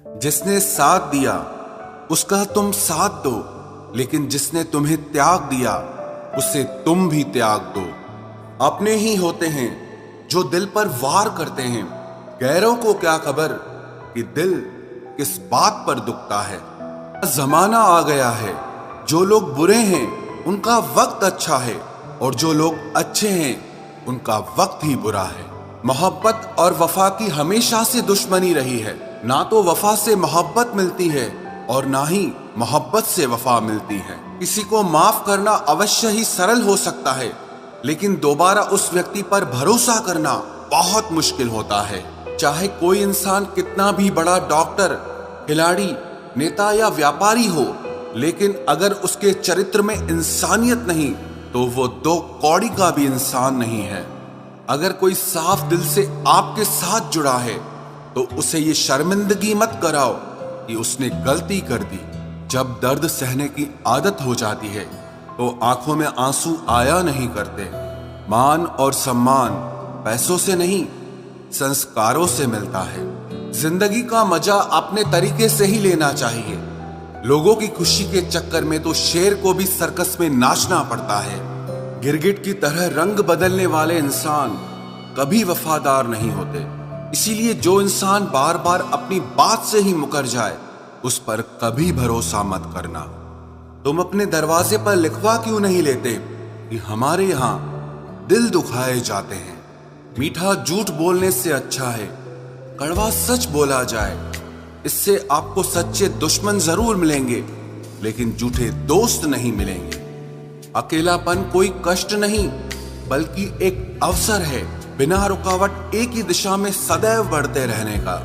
जिसने साथ दिया उसका तुम साथ दो, लेकिन जिसने तुम्हें त्याग दिया उसे तुम भी त्याग दो। अपने ही होते हैं जो दिल पर वार करते हैं, गैरों को क्या खबर कि दिल किस बात पर दुखता है। जमाना आ गया है, जो लोग बुरे हैं उनका वक्त अच्छा है, और जो लोग अच्छे हैं उनका वक्त ही बुरा है। मोहब्बत और वफा की हमेशा से दुश्मनी रही है। ना तो वफा से मोहब्बत मिलती है और ना ही मोहब्बत से वफा मिलती है। किसी को माफ करना अवश्य ही सरल हो सकता है, लेकिन दोबारा उस व्यक्ति पर भरोसा करना बहुत मुश्किल होता है। चाहे कोई इंसान कितना भी बड़ा डॉक्टर, खिलाड़ी, नेता या व्यापारी हो, लेकिन अगर उसके चरित्र में इंसानियत नहीं तो वो दो कौड़ी का भी इंसान नहीं है। अगर कोई साफ दिल से आपके साथ जुड़ा है तो उसे ये शर्मिंदगी मत कराओ कि उसने गलती कर दी। जब दर्द सहने की आदत हो जाती है तो आंखों में आंसू आया नहीं करते। मान और सम्मान पैसों से नहीं, संस्कारों से मिलता है। जिंदगी का मजा अपने तरीके से ही लेना चाहिए। लोगों की खुशी के चक्कर में तो शेर को भी सर्कस में नाचना पड़ता है। गिरगिट की तरह रंग बदलने वाले इंसान कभी वफादार नहीं होते। इसीलिए जो इंसान बार बार अपनी बात से ही मुकर जाए उस पर कभी भरोसा मत करना। तुम अपने दरवाजे पर लिखवा क्यों नहीं लेते कि हमारे यहां दिल दुखाए जाते हैं। मीठा झूठ बोलने से अच्छा है कड़वा सच बोला जाए। इससे आपको सच्चे दुश्मन जरूर मिलेंगे, लेकिन झूठे दोस्त नहीं मिलेंगे। अकेलापन कोई कष्ट नहीं बल्कि एक अवसर है, बिना रुकावट एक ही दिशा में सदैव बढ़ते रहने का।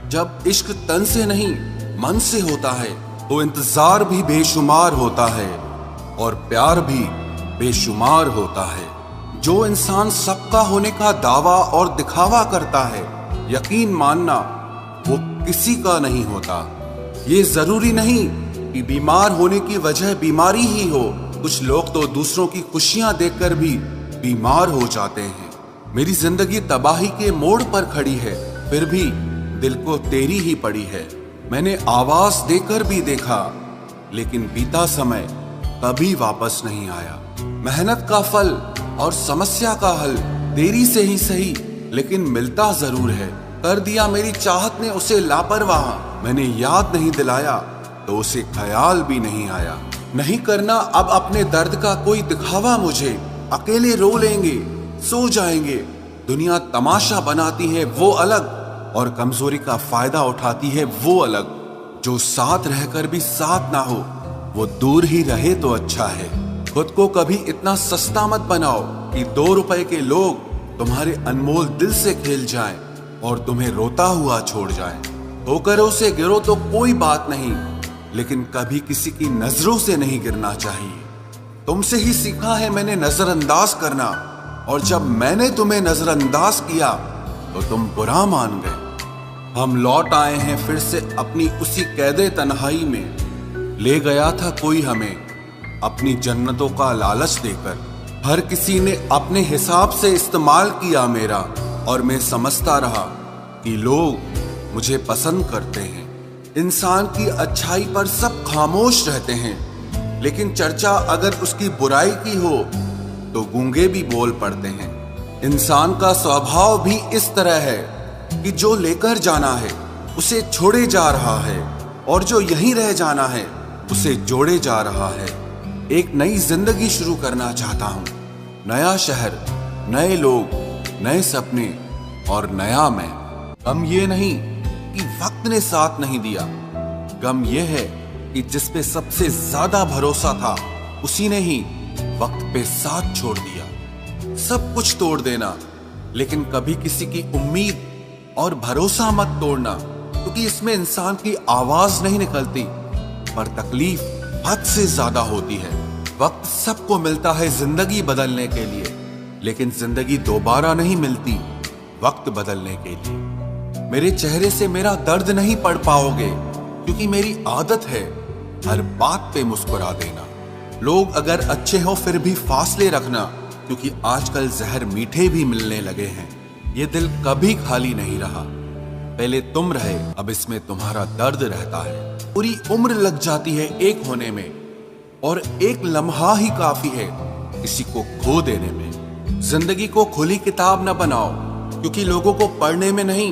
जब इश्क तन से नहीं मन से होता है तो इंतजार भी बेशुमार होता है और प्यार भी बेशुमार होता है। जो इंसान सबका होने का दावा और दिखावा करता है, यकीन मानना वो किसी का नहीं होता। ये जरूरी नहीं कि बीमार होने की वजह बीमारी ही हो। कुछ लोग तो दूसरों की खुशियां देखकर भी बीमार हो जाते हैं। मेरी जिंदगी तबाही के मोड़ पर खड़ी है, फिर भी दिल को तेरी ही पड़ी है। मैंने आवाज देकर भी देखा, लेकिन बीता समय कभी वापस नहीं आया। मेहनत का फल और समस्या का हल देरी से ही सही, लेकिन मिलता जरूर है। कर दिया मेरी चाहत ने उसे लापरवाह, मैंने याद नहीं दिलाया तो उसे ख्याल भी नहीं आया। नहीं करना अब अपने दर्द का कोई दिखावा मुझे। अकेले रो लेंगे, सो जाएंगे। दुनिया तमाशा बनाती है वो अलग, और कमजोरी का फायदा उठाती है वो अलग। जो साथ रहकर भी साथ ना हो वो दूर ही रहे तो अच्छा है। खुद को कभी इतना सस्ता मत बनाओ कि 2 रुपए के लोग तुम्हारे अनमोल दिल से खेल जाएं और तुम्हें रोता हुआ छोड़ जाएं। ठोकरों से गिरो तो कोई बात नहीं, लेकिन कभी किसी की नजरों से नहीं गिरना चाहिए। तुमसे ही सीखा है मैंने नजरअंदाज करना, और जब मैंने तुम्हें नजरअंदाज किया तो तुम बुरा मान गए। हम लौट आए हैं फिर से अपनी उसी कैदे तन्हाई में। ले गया था कोई हमें अपनी जन्नतों का लालच देकर। हर किसी ने अपने हिसाब से इस्तेमाल किया मेरा, और मैं समझता रहा कि लोग मुझे पसंद करते हैं। इंसान की अच्छाई पर सब खामोश रहते हैं, लेकिन चर्चा अगर उसकी बुराई की हो तो गूंगे भी बोल पड़ते हैं। इंसान का स्वभाव भी इस तरह है कि जो लेकर जाना है उसे छोड़े जा रहा है, और जो यहीं रह जाना है उसे जोड़े जा रहा है। एक नई जिंदगी शुरू करना चाहता हूँ। नया शहर, नए लोग, नए सपने और नया मैं। गम ये नहीं कि वक्त ने साथ नहीं दिया, गम ये है कि जिस पे सबसे ज्यादा भरोसा था उसी ने ही वक्त पे साथ छोड़ दिया। सब कुछ तोड़ देना, लेकिन कभी किसी की उम्मीद और भरोसा मत तोड़ना, क्योंकि इसमें इंसान की आवाज नहीं निकलती, पर तकलीफ हद से ज्यादा होती है। वक्त सबको मिलता है जिंदगी बदलने के लिए, लेकिन जिंदगी दोबारा नहीं मिलती वक्त बदलने के लिए। मेरे चेहरे से मेरा दर्द नहीं पढ़ पाओगे, क्योंकि मेरी आदत है हर बात पे मुस्कुरा देना। लोग अगर अच्छे हो फिर भी फासले रखना, क्योंकि आजकल जहर मीठे भी मिलने लगे हैं। ये दिल कभी खाली नहीं रहा। पहले तुम रहे, अब इसमें तुम्हारा दर्द रहता है। पूरी उम्र लग जाती है एक होने में, और एक लम्हा ही काफी है किसी को खो देने में। जिंदगी को खुली किताब न बनाओ, क्योंकि लोगों को पढ़ने में नहीं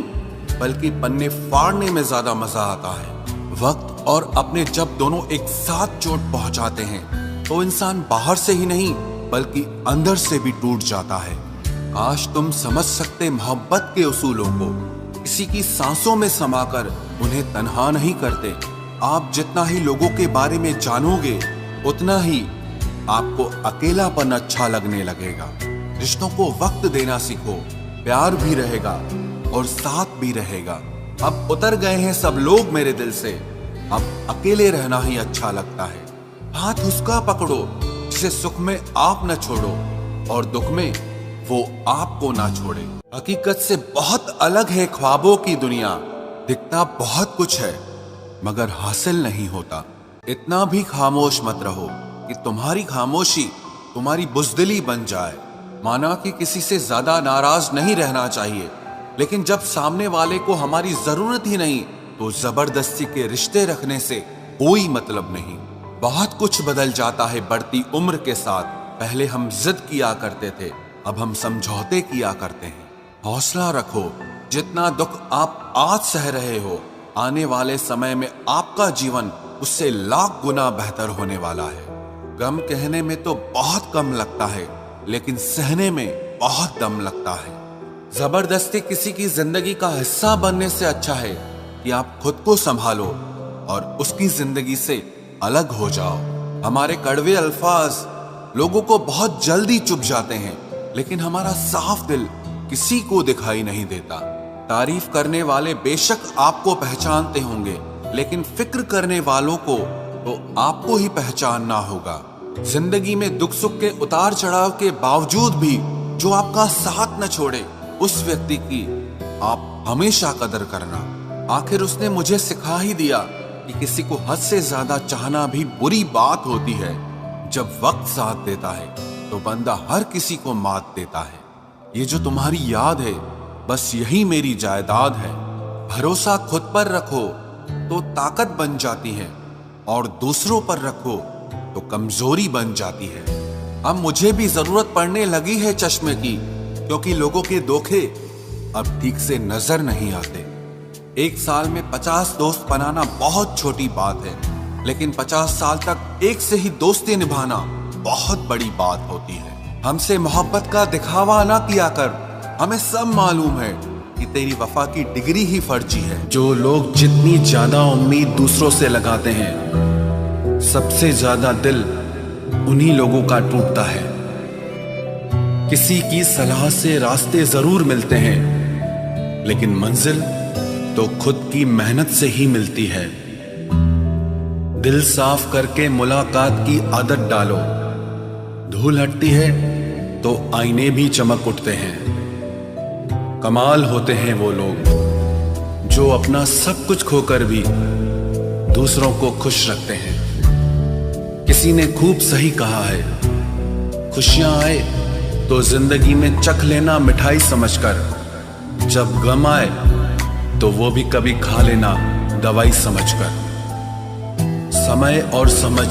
बल्कि पन्ने फाड़ने में ज्यादा मजा आता है। वक्त और अपने जब दोनों एक साथ चोट पहुंचाते हैं तो इंसान बाहर से ही नहीं बल्कि अंदर से भी टूट जाता है। आज तुम समझ सकते मोहब्बत के उसूलों को, किसी की सांसों में समाकर उन्हें तन्हा नहीं करते। आप जितना ही लोगों के बारे में जानोगे उतना ही आपको अकेलापन अच्छा लगने लगेगा। रिश्तों को वक्त देना सीखो, प्यार भी रहेगा और साथ भी रहेगा। अब उतर गए हैं सब लोग मेरे दिल से, अब अकेले रहना ही अच्छा लगता है। हाथ उसका पकड़ो जिसे सुख में आप न छोड़ो और दुख में वो आपको ना छोड़े। हकीकत से बहुत अलग है ख्वाबों की दुनिया, दिखता बहुत कुछ है मगर हासिल नहीं होता। इतना भी खामोश मत रहो कि तुम्हारी खामोशी तुम्हारी बुज़दिली बन जाए। माना कि किसी से ज्यादा नाराज नहीं रहना चाहिए, लेकिन जब सामने वाले को हमारी जरूरत ही नहीं तो जबरदस्ती के रिश्ते रखने से कोई मतलब नहीं। बहुत कुछ बदल जाता है बढ़ती उम्र के साथ। पहले हम जिद किया करते थे, अब हम समझौते किया करते हैं। हौसला रखो, जितना दुख आप आज सह रहे हो आने वाले समय में आपका जीवन उससे लाख गुना बेहतर होने वाला है। गम कहने में तो बहुत कम लगता है, लेकिन सहने में बहुत दम लगता है। जबरदस्ती किसी की जिंदगी का हिस्सा बनने से अच्छा है कि आप खुद को संभालो और उसकी जिंदगी से अलग हो जाओ। हमारे कड़वे अल्फाज लोगों को बहुत जल्दी चुभ जाते हैं, लेकिन हमारा साफ दिल किसी को दिखाई नहीं देता। तारीफ करने वाले बेशक आपको पहचानते होंगे, लेकिन फिक्र करने वालों को तो आपको ही पहचानना होगा। जिंदगी में दुख सुख के उतार चढ़ाव के बावजूद भी जो आपका साथ न छोड़े, उस व्यक्ति की आप हमेशा कदर करना। आखिर उसने मुझे सिखा ही दिया कि किसी को हद से ज्यादा चाहना भी बुरी बात होती है। जब वक्त साथ देता है तो बंदा हर किसी को मात देता है। ये जो तुम्हारी याद है बस यही मेरी जायदाद है। भरोसा खुद पर रखो तो ताकत बन जाती है और दूसरों पर रखो तो कमजोरी बन जाती है। अब मुझे भी जरूरत पड़ने लगी है चश्मे की, क्योंकि लोगों के धोखे अब ठीक से नजर नहीं आते। एक साल में 50 दोस्त बनाना बहुत छोटी बात है, लेकिन 50 साल तक एक से ही दोस्ती निभाना बहुत बड़ी बात होती है। हमसे मोहब्बत का दिखावा ना किया कर, हमें सब मालूम है कि तेरी वफा की डिग्री ही फर्जी है। जो लोग जितनी ज्यादा उम्मीद दूसरों से लगाते हैं, सबसे ज्यादा दिल उन्हीं लोगों का टूटता है। किसी की सलाह से रास्ते जरूर मिलते हैं, लेकिन मंजिल तो खुद की मेहनत से ही मिलती है। दिल साफ करके मुलाकात की आदत डालो, धूल हटती है तो आईने भी चमक उठते हैं। कमाल होते हैं वो लोग जो अपना सब कुछ खोकर भी दूसरों को खुश रखते हैं। किसी ने खूब सही कहा है, खुशियां आए तो जिंदगी में चख लेना मिठाई समझकर, जब गम आए तो वो भी कभी खा लेना दवाई समझकर। समय और समझ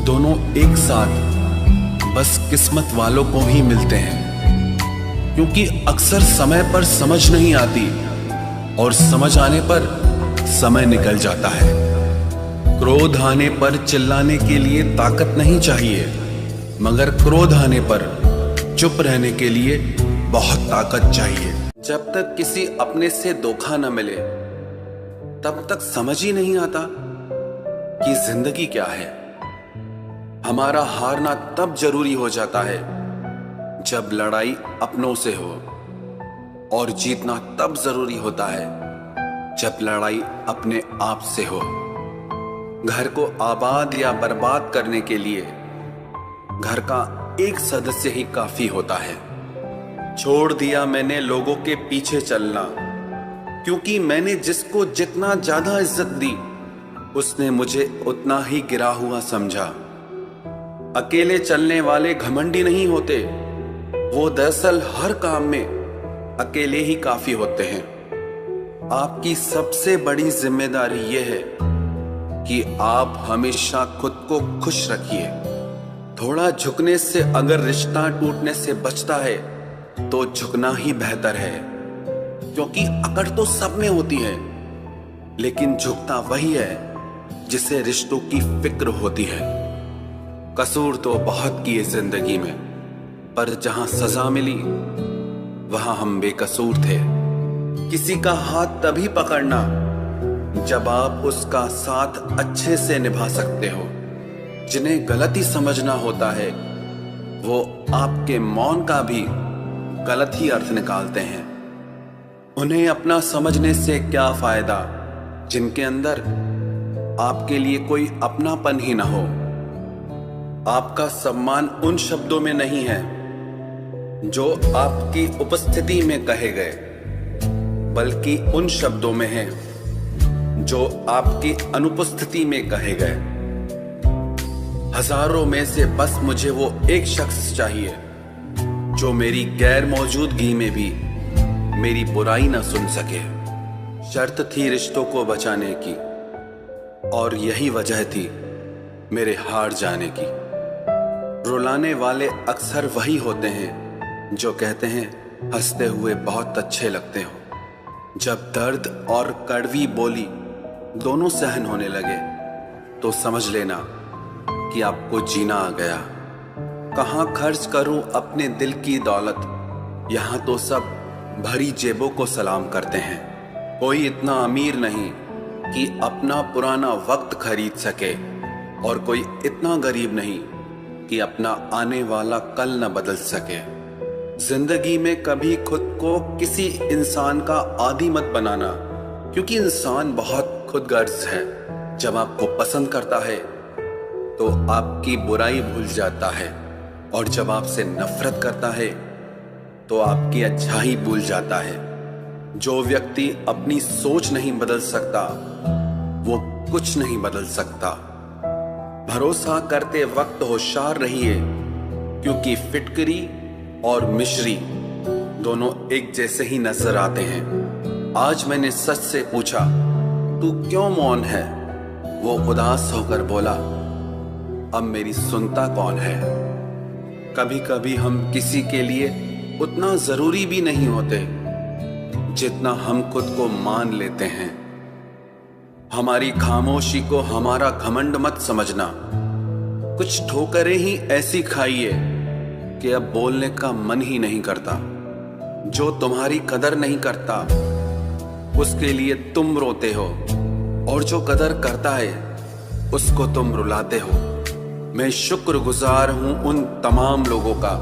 दोनों एक साथ बस किस्मत वालों को ही मिलते हैं, क्योंकि अक्सर समय पर समझ नहीं आती और समझ आने पर समय निकल जाता है। क्रोध आने पर चिल्लाने के लिए ताकत नहीं चाहिए, मगर क्रोध आने पर चुप रहने के लिए बहुत ताकत चाहिए। जब तक किसी अपने से धोखा न मिले तब तक समझ ही नहीं आता कि जिंदगी क्या है। हमारा हारना तब जरूरी हो जाता है जब लड़ाई अपनों से हो, और जीतना तब जरूरी होता है जब लड़ाई अपने आप से हो। घर को आबाद या बर्बाद करने के लिए घर का एक सदस्य ही काफी होता है। छोड़ दिया मैंने लोगों के पीछे चलना, क्योंकि मैंने जिसको जितना ज्यादा इज्जत दी उसने मुझे उतना ही गिरा हुआ समझा। अकेले चलने वाले घमंडी नहीं होते, वो दरअसल हर काम में अकेले ही काफी होते हैं। आपकी सबसे बड़ी जिम्मेदारी यह है कि आप हमेशा खुद को खुश रखिए। थोड़ा झुकने से अगर रिश्ता टूटने से बचता है तो झुकना ही बेहतर है, क्योंकि अकड़ तो सब में होती है, लेकिन झुकता वही है जिसे रिश्तों की फिक्र होती है। कसूर तो बहुत किए जिंदगी में, पर जहां सजा मिली वहां हम बेकसूर थे। किसी का हाथ तभी पकड़ना जब आप उसका साथ अच्छे से निभा सकते हो। जिन्हें गलती समझना होता है वो आपके मौन का भी गलत ही अर्थ निकालते हैं। उन्हें अपना समझने से क्या फायदा जिनके अंदर आपके लिए कोई अपनापन ही ना हो। आपका सम्मान उन शब्दों में नहीं है जो आपकी उपस्थिति में कहे गए, बल्कि उन शब्दों में है जो आपकी अनुपस्थिति में कहे गए। हजारों में से बस मुझे वो एक शख्स चाहिए जो मेरी गैर मौजूदगी में भी मेरी बुराई ना सुन सके। शर्त थी रिश्तों को बचाने की, और यही वजह थी मेरे हार जाने की। रुलाने वाले अक्सर वही होते हैं जो कहते हैं हंसते हुए बहुत अच्छे लगते हो। जब दर्द और कड़वी बोली दोनों सहन होने लगे तो समझ लेना कि आपको जीना आ गया। कहाँ खर्च करूं अपने दिल की दौलत, यहाँ तो सब भरी जेबों को सलाम करते हैं। कोई इतना अमीर नहीं कि अपना पुराना वक्त खरीद सके, और कोई इतना गरीब नहीं कि अपना आने वाला कल न बदल सके। जिंदगी में कभी खुद को किसी इंसान का आदी मत बनाना, क्योंकि इंसान बहुत खुदगर्ज है। जब आपको पसंद करता है तो आपकी बुराई भूल जाता है, और जब आपसे नफरत करता है तो आपकी अच्छाई भूल जाता है। जो व्यक्ति अपनी सोच नहीं बदल सकता वो कुछ नहीं बदल सकता। भरोसा करते वक्त होशियार रहिए, क्योंकि फिटकरी और मिश्री दोनों एक जैसे ही नजर आते हैं। आज मैंने सच से पूछा, तू क्यों मौन है? वो उदास होकर बोला, अब मेरी सुनता कौन है? कभी कभी हम किसी के लिए उतना जरूरी भी नहीं होते जितना हम खुद को मान लेते हैं। हमारी खामोशी को हमारा घमंड मत समझना। कुछ ठोकरें ही ऐसी खाइए कि अब बोलने का मन ही नहीं करता। जो तुम्हारी कदर नहीं करता उसके लिए तुम रोते हो, और जो कदर करता है उसको तुम रुलाते हो। मैं शुक्रगुजार हूं उन तमाम लोगों का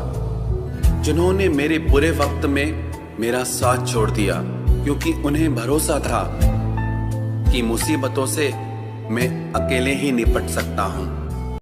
जिन्होंने मेरे बुरे वक्त में मेरा साथ छोड़ दिया, क्योंकि उन्हें भरोसा था कि मुसीबतों से मैं अकेले ही निपट सकता हूं।